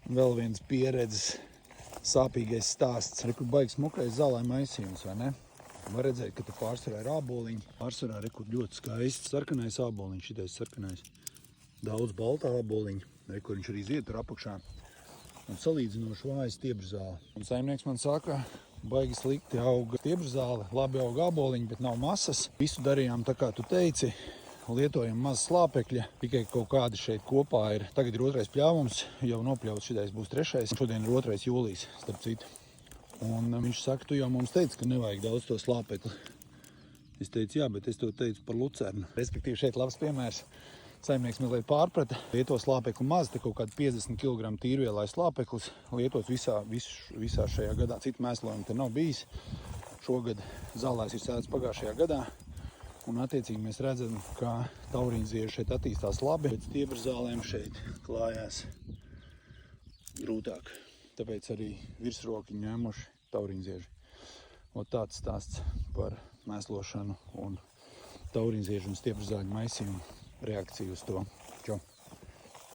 Vēl viens pieredzes sāpīgais stāsts. Kur baigs smukais zālē maisījums, vai ne? Var redzēt, ka te pārsvarā ir āboliņi. Pārsvarā rekur ļoti skaists sarkanais āboliņš, šitais sarkanais. Daudz baltā āboliņa, rekur viņš arī zied tur apakšā. Un salīdzinoši vāja stiebrzāle. Un saimnieks man saka, baigi slikti auga stiebrzāle, labi auga āboliņi, bet nav masas. Visu darījām tā, kā tu teici. Lietojam maz slāpekļa, tikai kaut kādi šeit kopā ir. Tagad ir 2. pļāvums, jau nopļauts, šitais būs 3. Šodien ir 2. jūlijas, starp citu. Un viņš saka, tu jau mums teici, ka nevajag daudz to slāpekli. Es teicu, jā, bet es to teicu par lucernu. Respektīvi šeit labs piemērs. Saimnieks mazliet pārprata, lieto slāpekli maz, te kaut kādi 50 kg tīrvielai slāpeklis, lietot visā šajā gadā. Citu mēslojumu te nav bijis. Šogad zālēs ir sēdz pagājušajā gadā. Un attiecīgi mēs redzam, ka taurīnzieži šeit attīstās labi, bet stiebrzālēm šeit klājās grūtāk. Tāpēc arī virsroki ņēmuši taurīnzieži. Un tāds stāsts par mēslošanu un taurīnziežu un stiebrzāļu maisījumu reakciju uz to.